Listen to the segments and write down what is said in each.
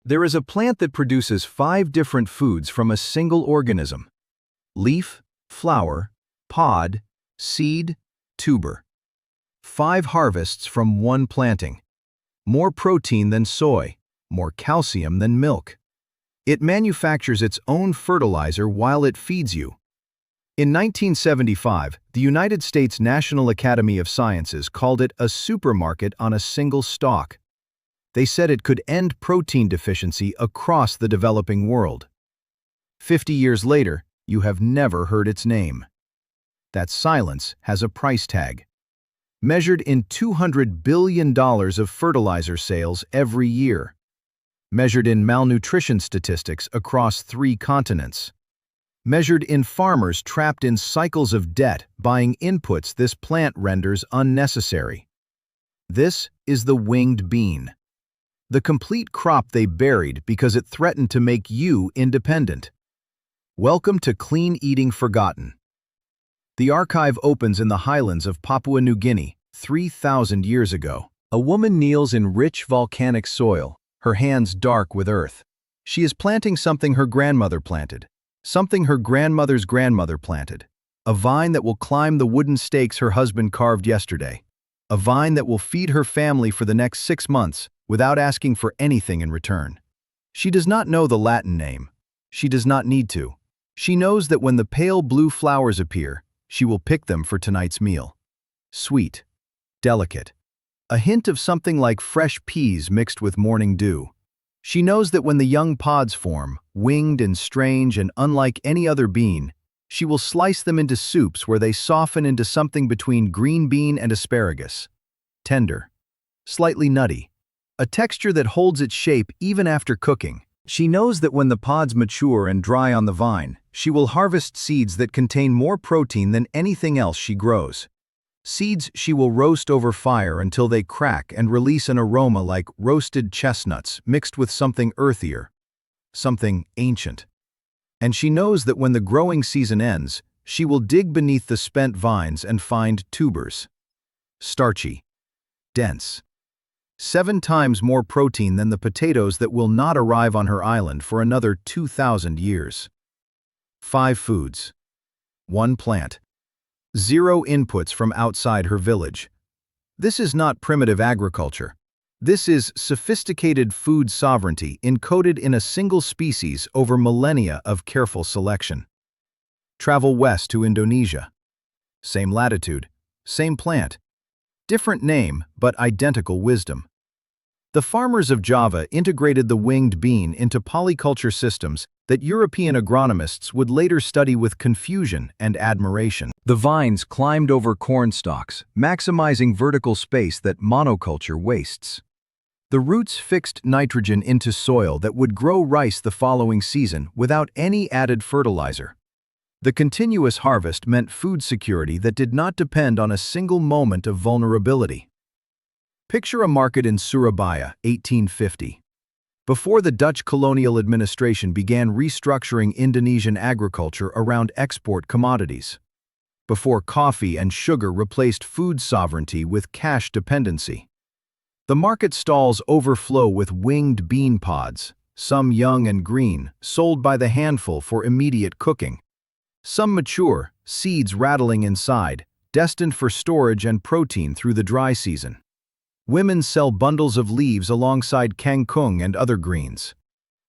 There is a plant that produces 5 different foods from a single organism: leaf, flower, pod, seed, tuber. 5 harvests from one planting. More protein than soy, more calcium than milk. It manufactures its own fertilizer while it feeds you. In 1975, the United States National Academy of Sciences called it a supermarket on a single stalk. They said it could end protein deficiency across the developing world. 50 years later, you have never heard its name. That silence has a price tag. Measured in $200 billion of fertilizer sales every year. Measured in malnutrition statistics across 3 continents. Measured in farmers trapped in cycles of debt buying inputs this plant renders unnecessary. This is the winged bean. The complete crop they buried because it threatened to make you independent. Welcome to Clean Eating Forgotten. The archive opens in the highlands of Papua New Guinea, 3,000 years ago. A woman kneels in rich volcanic soil, her hands dark with earth. She is planting something her grandmother planted, something her grandmother's grandmother planted. A vine that will climb the wooden stakes her husband carved yesterday. A vine that will feed her family for the next 6 months without asking for anything in return. She does not know the Latin name. She does not need to. She knows that when the pale blue flowers appear, she will pick them for tonight's meal. Sweet, delicate, a hint of something like fresh peas mixed with morning dew. She knows that when the young pods form, winged and strange and unlike any other bean, she will slice them into soups where they soften into something between green bean and asparagus. Tender, slightly nutty, a texture that holds its shape even after cooking. She knows that when the pods mature and dry on the vine, she will harvest seeds that contain more protein than anything else she grows. Seeds she will roast over fire until they crack and release an aroma like roasted chestnuts mixed with something earthier, something ancient. And she knows that when the growing season ends, she will dig beneath the spent vines and find tubers. Starchy, dense. 7 times more protein than the potatoes that will not arrive on her island for another 2,000 years. 5 foods. 1 plant. 0 inputs from outside her village. This is not primitive agriculture. This is sophisticated food sovereignty encoded in a single species over millennia of careful selection. Travel west to Indonesia. Same latitude, same plant. Different name, but identical wisdom. The farmers of Java integrated the winged bean into polyculture systems that European agronomists would later study with confusion and admiration. The vines climbed over corn stalks, maximizing vertical space that monoculture wastes. The roots fixed nitrogen into soil that would grow rice the following season without any added fertilizer. The continuous harvest meant food security that did not depend on a single moment of vulnerability. Picture a market in Surabaya, 1850. Before the Dutch colonial administration began restructuring Indonesian agriculture around export commodities. Before coffee and sugar replaced food sovereignty with cash dependency. The market stalls overflow with winged bean pods, some young and green, sold by the handful for immediate cooking. Some mature, seeds rattling inside, destined for storage and protein through the dry season. Women sell bundles of leaves alongside kangkung and other greens.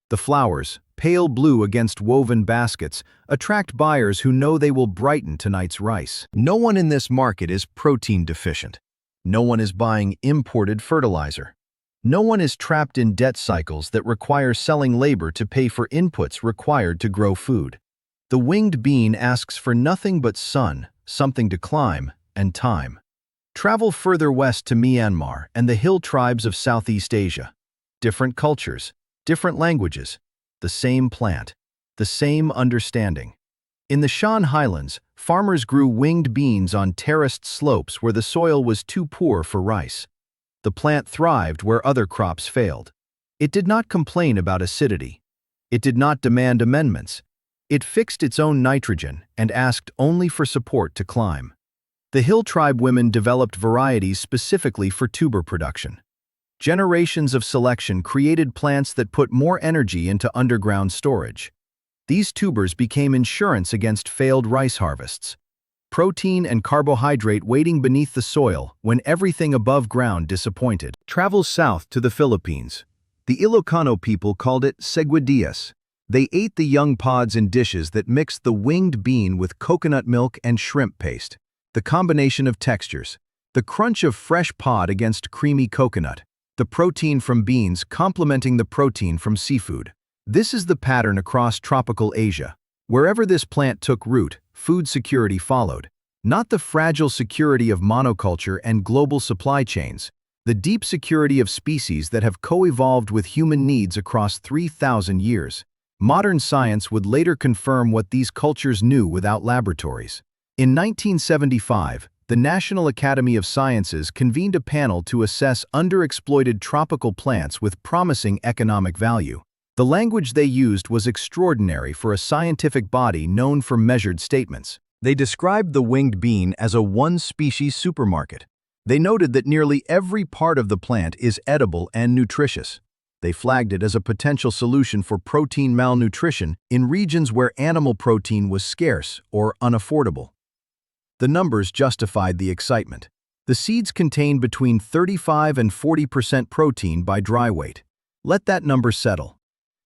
The flowers, pale blue against woven baskets, attract buyers who know they will brighten tonight's rice. No one in this market is protein deficient. No one is buying imported fertilizer. No one is trapped in debt cycles that require selling labor to pay for inputs required to grow food. The winged bean asks for nothing but sun, something to climb, and time. Travel further west to Myanmar and the hill tribes of Southeast Asia. Different cultures, different languages, the same plant, the same understanding. In the Shan Highlands, farmers grew winged beans on terraced slopes where the soil was too poor for rice. The plant thrived where other crops failed. It did not complain about acidity. It did not demand amendments. It fixed its own nitrogen and asked only for support to climb. The hill tribe women developed varieties specifically for tuber production. Generations of selection created plants that put more energy into underground storage. These tubers became insurance against failed rice harvests. Protein and carbohydrate waiting beneath the soil when everything above ground disappointed. Travels south to the Philippines. The Ilocano people called it seguidillas. They ate the young pods in dishes that mixed the winged bean with coconut milk and shrimp paste. The combination of textures. The crunch of fresh pod against creamy coconut. The protein from beans complementing the protein from seafood. This is the pattern across tropical Asia. Wherever this plant took root, food security followed. Not the fragile security of monoculture and global supply chains, the deep security of species that have co-evolved with human needs across 3,000 years. Modern science would later confirm what these cultures knew without laboratories. In 1975, the National Academy of Sciences convened a panel to assess underexploited tropical plants with promising economic value. The language they used was extraordinary for a scientific body known for measured statements. They described the winged bean as a one-species supermarket. They noted that nearly every part of the plant is edible and nutritious. They flagged it as a potential solution for protein malnutrition in regions where animal protein was scarce or unaffordable. The numbers justified the excitement. The seeds contain between 35 and 40% protein by dry weight. Let that number settle.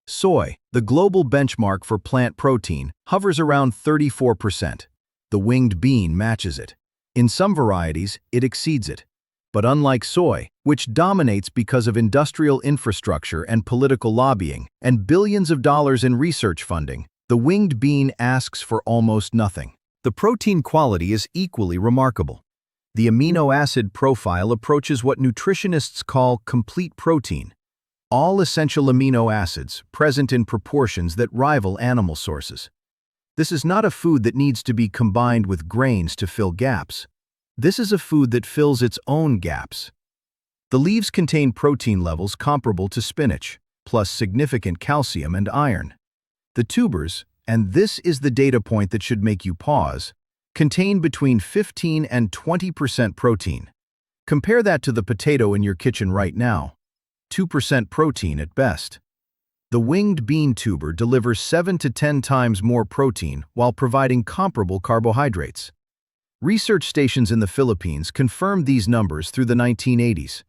Soy, the global benchmark for plant protein, hovers around 34%. The winged bean matches it. In some varieties, it exceeds it. But unlike soy, which dominates because of industrial infrastructure and political lobbying and billions of dollars in research funding, the winged bean asks for almost nothing. The protein quality is equally remarkable. The amino acid profile approaches what nutritionists call complete protein. All essential amino acids present in proportions that rival animal sources. This is not a food that needs to be combined with grains to fill gaps. This is a food that fills its own gaps. The leaves contain protein levels comparable to spinach, plus significant calcium and iron. The tubers, and this is the data point that should make you pause, contain between 15 and 20% protein. Compare that to the potato in your kitchen right now. 2% protein at best. The winged bean tuber delivers 7 to 10 times more protein while providing comparable carbohydrates. Research stations in the Philippines confirmed these numbers through the 1980s.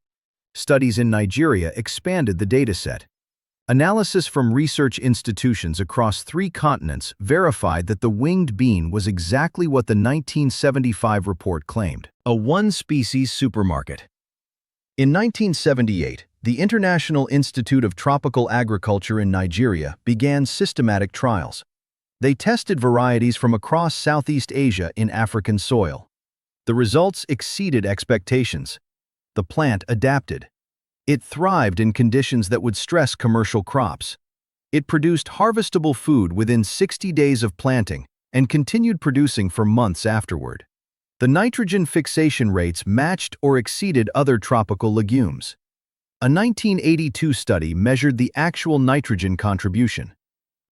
Studies in Nigeria expanded the dataset. Analysis from research institutions across 3 continents verified that the winged bean was exactly what the 1975 report claimed: a one-species supermarket. In 1978, the International Institute of Tropical Agriculture in Nigeria began systematic trials. They tested varieties from across Southeast Asia in African soil. The results exceeded expectations. The plant adapted. It thrived in conditions that would stress commercial crops. It produced harvestable food within 60 days of planting and continued producing for months afterward. The nitrogen fixation rates matched or exceeded other tropical legumes. A 1982 study measured the actual nitrogen contribution.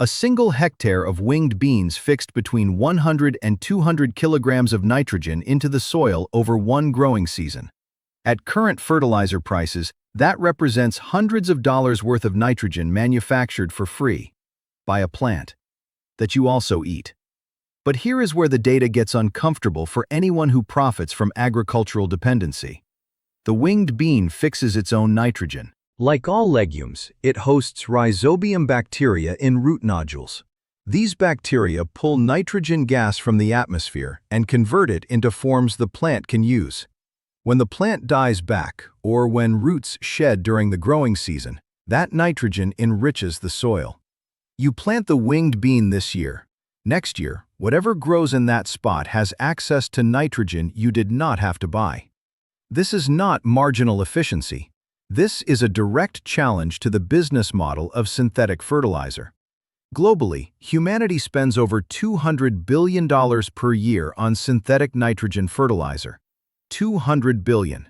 A single hectare of winged beans fixed between 100 and 200 kilograms of nitrogen into the soil over one growing season. At current fertilizer prices, that represents hundreds of dollars worth of nitrogen manufactured for free by a plant that you also eat. But here is where the data gets uncomfortable for anyone who profits from agricultural dependency. The winged bean fixes its own nitrogen. Like all legumes, it hosts rhizobium bacteria in root nodules. These bacteria pull nitrogen gas from the atmosphere and convert it into forms the plant can use. When the plant dies back, or when roots shed during the growing season, that nitrogen enriches the soil. You plant the winged bean this year. Next year, whatever grows in that spot has access to nitrogen you did not have to buy. This is not marginal efficiency. This is a direct challenge to the business model of synthetic fertilizer. Globally, humanity spends over $200 billion per year on synthetic nitrogen fertilizer. $200 billion.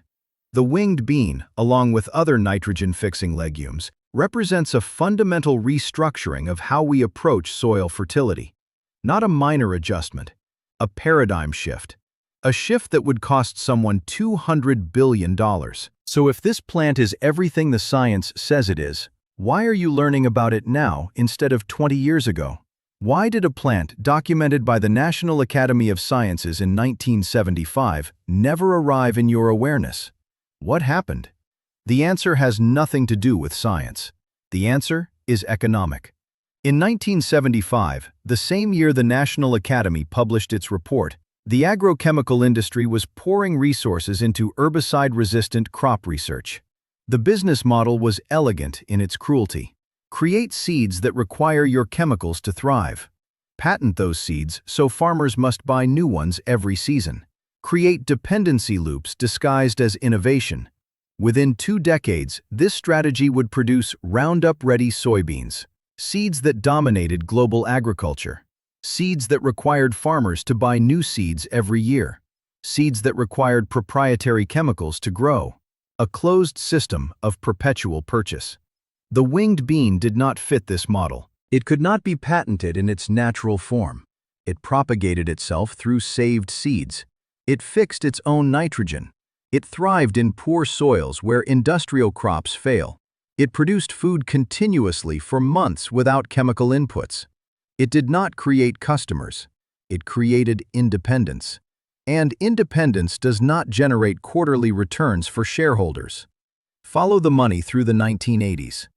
The winged bean, along with other nitrogen-fixing legumes, represents a fundamental restructuring of how we approach soil fertility. Not a minor adjustment, a paradigm shift. A shift that would cost someone $200 billion. So if this plant is everything the science says it is, why are you learning about it now instead of 20 years ago? Why did a plant documented by the National Academy of Sciences in 1975 never arrive in your awareness? What happened? The answer has nothing to do with science. The answer is economic. In 1975, the same year the National Academy published its report, the agrochemical industry was pouring resources into herbicide-resistant crop research. The business model was elegant in its cruelty. Create seeds that require your chemicals to thrive. Patent those seeds so farmers must buy new ones every season. Create dependency loops disguised as innovation. Within 2 decades, this strategy would produce Roundup-ready soybeans, seeds that dominated global agriculture. Seeds that required farmers to buy new seeds every year. Seeds that required proprietary chemicals to grow. A closed system of perpetual purchase. The winged bean did not fit this model. It could not be patented in its natural form. It propagated itself through saved seeds. It fixed its own nitrogen. It thrived in poor soils where industrial crops fail. It produced food continuously for months without chemical inputs. It did not create customers. It created independence. And independence does not generate quarterly returns for shareholders. Follow the money through the 1980s.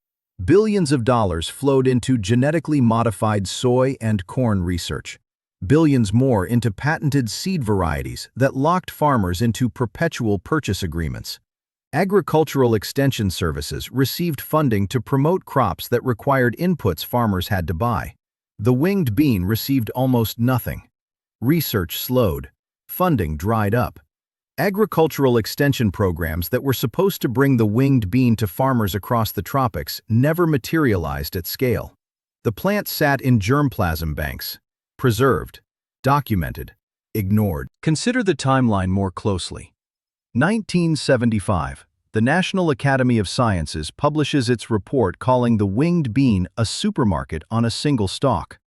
Billions of dollars flowed into genetically modified soy and corn research. Billions more into patented seed varieties that locked farmers into perpetual purchase agreements. Agricultural extension services received funding to promote crops that required inputs farmers had to buy. The winged bean received almost nothing. Research slowed. Funding dried up. Agricultural extension programs that were supposed to bring the winged bean to farmers across the tropics never materialized at scale. The plant sat in germplasm banks, preserved, documented, ignored. Consider the timeline more closely. 1975, the National Academy of Sciences publishes its report calling the winged bean a supermarket on a single stalk.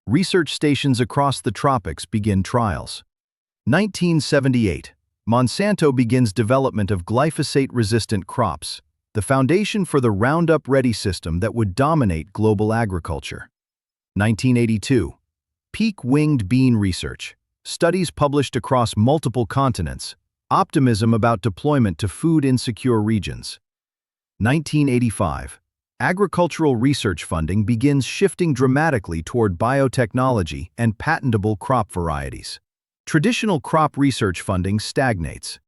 Research stations across the tropics begin trials. 1978, Monsanto begins development of glyphosate-resistant crops, the foundation for the Roundup-ready system that would dominate global agriculture. 1982, peak winged bean research, studies published across multiple continents, optimism about deployment to food-insecure regions. 1985, agricultural research funding begins shifting dramatically toward biotechnology and patentable crop varieties. Traditional crop research funding stagnates.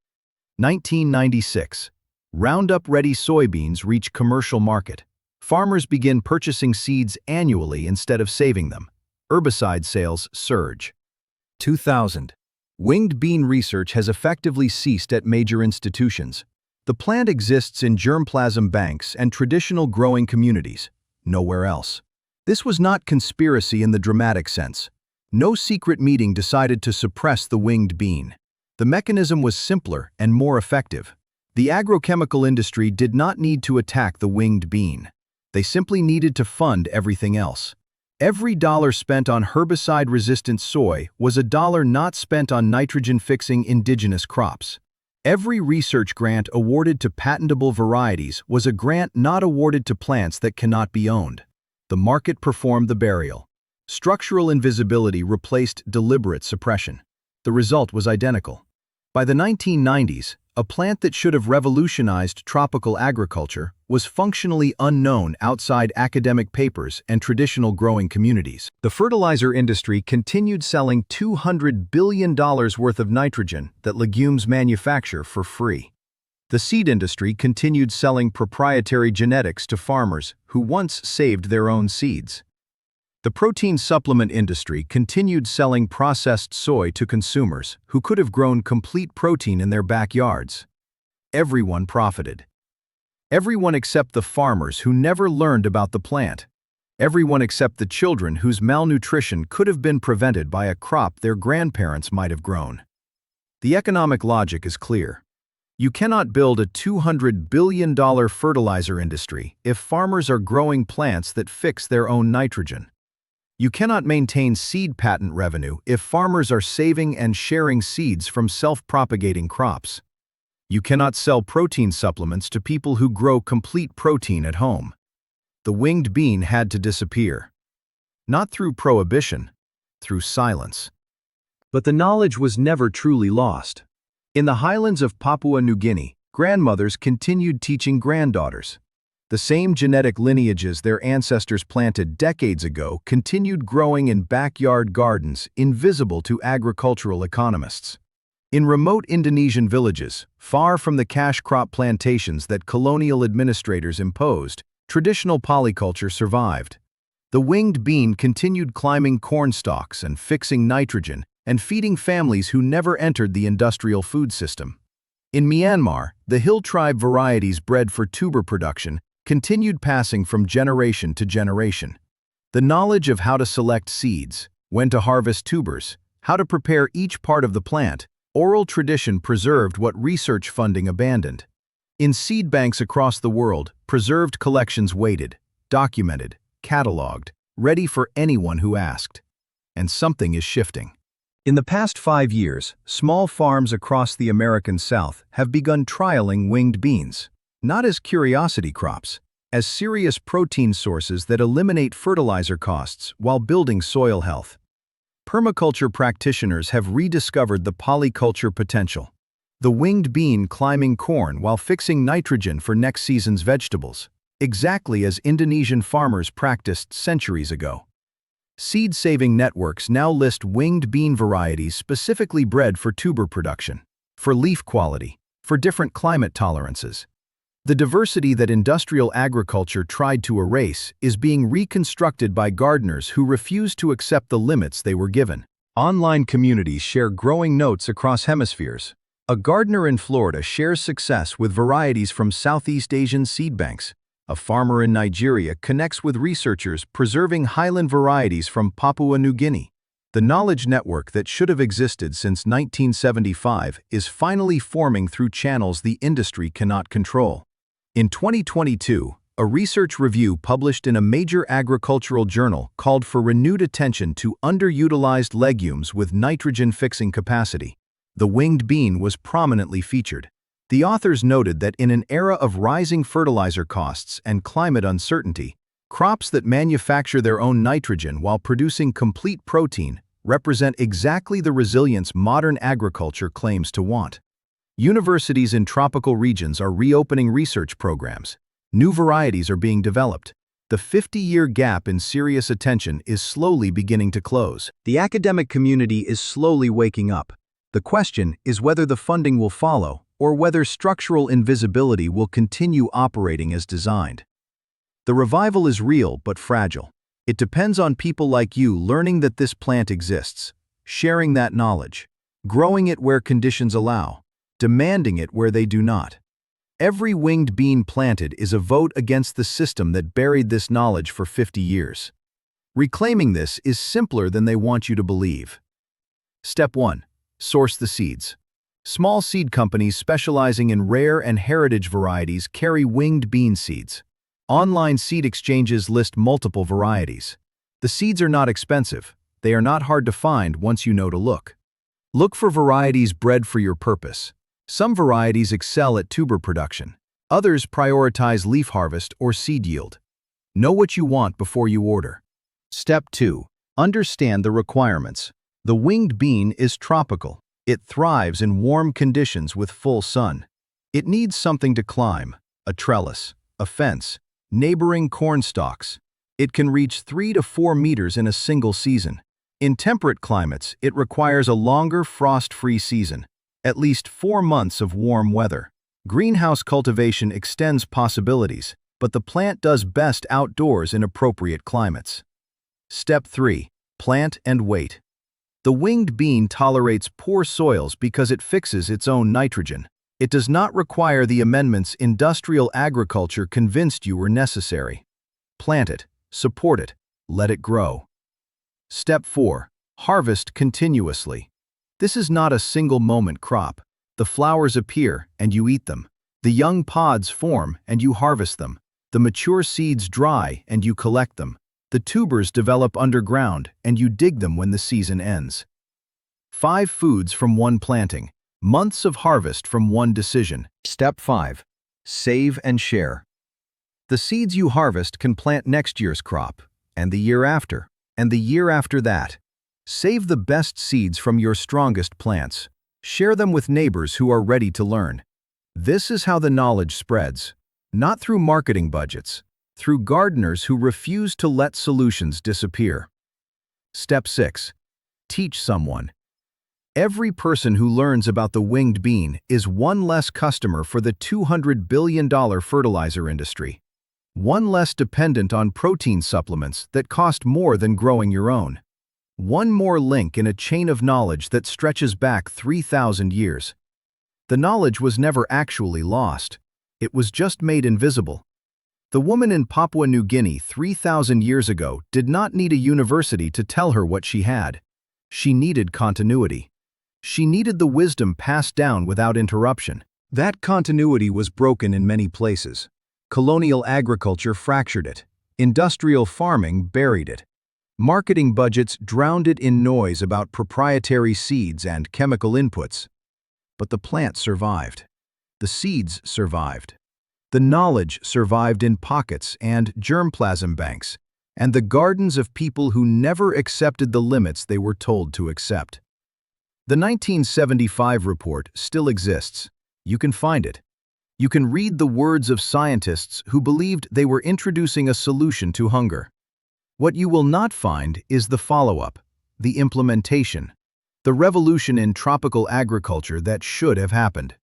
1996, Roundup-ready soybeans reach commercial market. Farmers begin purchasing seeds annually instead of saving them. Herbicide sales surge. 2000, winged bean research has effectively ceased at major institutions. The plant exists in germplasm banks and traditional growing communities, nowhere else. This was not conspiracy in the dramatic sense. No secret meeting decided to suppress the winged bean. The mechanism was simpler and more effective. The agrochemical industry did not need to attack the winged bean. They simply needed to fund everything else. Every dollar spent on herbicide-resistant soy was a dollar not spent on nitrogen-fixing indigenous crops. Every research grant awarded to patentable varieties was a grant not awarded to plants that cannot be owned. The market performed the burial. Structural invisibility replaced deliberate suppression. The result was identical. By the 1990s, a plant that should have revolutionized tropical agriculture was functionally unknown outside academic papers and traditional growing communities. The fertilizer industry continued selling $200 billion worth of nitrogen that legumes manufacture for free. The seed industry continued selling proprietary genetics to farmers who once saved their own seeds. The protein supplement industry continued selling processed soy to consumers who could have grown complete protein in their backyards. Everyone profited. Everyone except the farmers who never learned about the plant. Everyone except the children whose malnutrition could have been prevented by a crop their grandparents might have grown. The economic logic is clear. You cannot build a $200 billion fertilizer industry if farmers are growing plants that fix their own nitrogen. You cannot maintain seed patent revenue if farmers are saving and sharing seeds from self-propagating crops. You cannot sell protein supplements to people who grow complete protein at home. The winged bean had to disappear. Not through prohibition, through silence. But the knowledge was never truly lost. In the highlands of Papua New Guinea, grandmothers continued teaching granddaughters. The same genetic lineages their ancestors planted decades ago continued growing in backyard gardens invisible to agricultural economists. In remote Indonesian villages, far from the cash crop plantations that colonial administrators imposed, traditional polyculture survived. The winged bean continued climbing corn stalks and fixing nitrogen and feeding families who never entered the industrial food system. In Myanmar, the hill tribe varieties bred for tuber production continued passing from generation to generation. The knowledge of how to select seeds, when to harvest tubers, how to prepare each part of the plant, oral tradition preserved what research funding abandoned. In seed banks across the world, preserved collections waited, documented, cataloged, ready for anyone who asked. And something is shifting. In the past 5 years, small farms across the American South have begun trialing winged beans, not as curiosity crops, as serious protein sources that eliminate fertilizer costs while building soil health. Permaculture practitioners have rediscovered the polyculture potential. The winged bean climbing corn while fixing nitrogen for next season's vegetables, exactly as Indonesian farmers practiced centuries ago. Seed-saving networks now list winged bean varieties specifically bred for tuber production, for leaf quality, for different climate tolerances. The diversity that industrial agriculture tried to erase is being reconstructed by gardeners who refuse to accept the limits they were given. Online communities share growing notes across hemispheres. A gardener in Florida shares success with varieties from Southeast Asian seed banks. A farmer in Nigeria connects with researchers preserving highland varieties from Papua New Guinea. The knowledge network that should have existed since 1975 is finally forming through channels the industry cannot control. In 2022, a research review published in a major agricultural journal called for renewed attention to underutilized legumes with nitrogen-fixing capacity. The winged bean was prominently featured. The authors noted that in an era of rising fertilizer costs and climate uncertainty, crops that manufacture their own nitrogen while producing complete protein represent exactly the resilience modern agriculture claims to want. Universities in tropical regions are reopening research programs. New varieties are being developed. The 50-year gap in serious attention is slowly beginning to close. The academic community is slowly waking up. The question is whether the funding will follow, or whether structural invisibility will continue operating as designed. The revival is real but fragile. It depends on people like you learning that this plant exists, sharing that knowledge, growing it where conditions allow, demanding it where they do not. Every winged bean planted is a vote against the system that buried this knowledge for 50 years. Reclaiming this is simpler than they want you to believe. Step 1. Source the seeds. Small seed companies specializing in rare and heritage varieties carry winged bean seeds. Online seed exchanges list multiple varieties. The seeds are not expensive. They are not hard to find once you know to look. Look for varieties bred for your purpose. Some varieties excel at tuber production. Others prioritize leaf harvest or seed yield. Know what you want before you order. Step 2. Understand the requirements. The winged bean is tropical. It thrives in warm conditions with full sun. It needs something to climb, a trellis, a fence, neighboring corn stalks. It can reach 3 to 4 meters in a single season. In temperate climates, it requires a longer frost-free season, at least 4 months of warm weather. Greenhouse cultivation extends possibilities, but the plant does best outdoors in appropriate climates. Step 3. Plant and wait. The winged bean tolerates poor soils because it fixes its own nitrogen. It does not require the amendments industrial agriculture convinced you were necessary. Plant it, support it, let it grow. Step 4. Harvest continuously. This is not a single-moment crop. The flowers appear, and you eat them. The young pods form, and you harvest them. The mature seeds dry, and you collect them. The tubers develop underground, and you dig them when the season ends. 5 foods from one planting. Months of harvest from one decision. Step 5. Save and share. The seeds you harvest can plant next year's crop, and the year after, and the year after that. Save the best seeds from your strongest plants. Share them with neighbors who are ready to learn. This is how the knowledge spreads. Not through marketing budgets, through gardeners who refuse to let solutions disappear. Step 6. Teach someone. Every person who learns about the winged bean is one less customer for the $200 billion fertilizer industry. One less dependent on protein supplements that cost more than growing your own. One more link in a chain of knowledge that stretches back 3,000 years. The knowledge was never actually lost. It was just made invisible. The woman in Papua New Guinea 3,000 years ago did not need a university to tell her what she had. She needed continuity. She needed the wisdom passed down without interruption. That continuity was broken in many places. Colonial agriculture fractured it. Industrial farming buried it. Marketing budgets drowned it in noise about proprietary seeds and chemical inputs. But the plant survived. The seeds survived. The knowledge survived in pockets and germplasm banks, and the gardens of people who never accepted the limits they were told to accept. The 1975 report still exists. You can find it. You can read the words of scientists who believed they were introducing a solution to hunger. What you will not find is the follow-up, the implementation, the revolution in tropical agriculture that should have happened.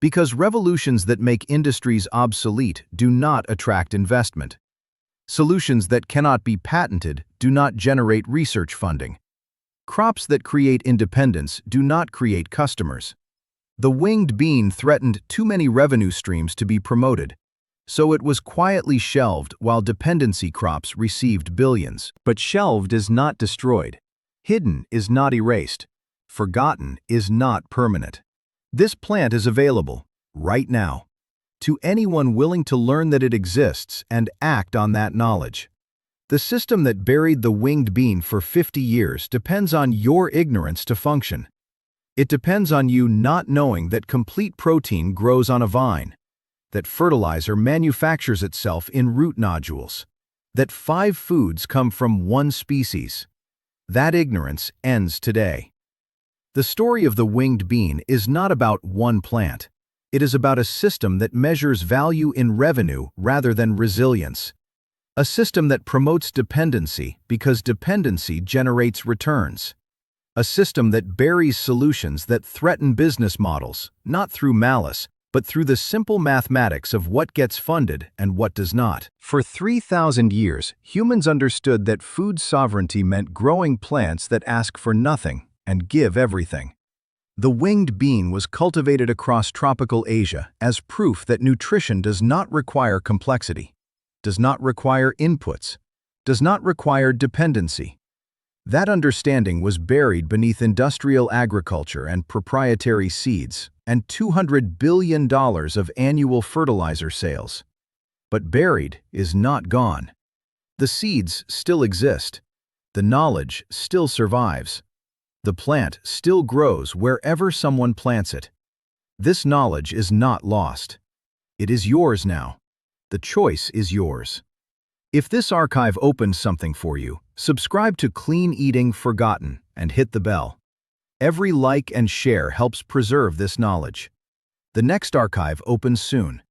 Because revolutions that make industries obsolete do not attract investment. Solutions that cannot be patented do not generate research funding. Crops that create independence do not create customers. The winged bean threatened too many revenue streams to be promoted, so it was quietly shelved while dependency crops received billions. But shelved is not destroyed. Hidden is not erased. Forgotten is not permanent. This plant is available, right now, to anyone willing to learn that it exists and act on that knowledge. The system that buried the winged bean for 50 years depends on your ignorance to function. It depends on you not knowing that complete protein grows on a vine, that fertilizer manufactures itself in root nodules, that 5 foods come from one species. That ignorance ends today. The story of the winged bean is not about one plant. It is about a system that measures value in revenue rather than resilience. A system that promotes dependency because dependency generates returns. A system that buries solutions that threaten business models, not through malice, but through the simple mathematics of what gets funded and what does not. For 3,000 years, humans understood that food sovereignty meant growing plants that ask for nothing and give everything. The winged bean was cultivated across tropical Asia as proof that nutrition does not require complexity, does not require inputs, does not require dependency. That understanding was buried beneath industrial agriculture and proprietary seeds and $200 billion of annual fertilizer sales. But buried is not gone. The seeds still exist. The knowledge still survives. The plant still grows wherever someone plants it. This knowledge is not lost. It is yours now. The choice is yours. If this archive opened something for you, subscribe to Clean Eating Forgotten and hit the bell. Every like and share helps preserve this knowledge. The next archive opens soon.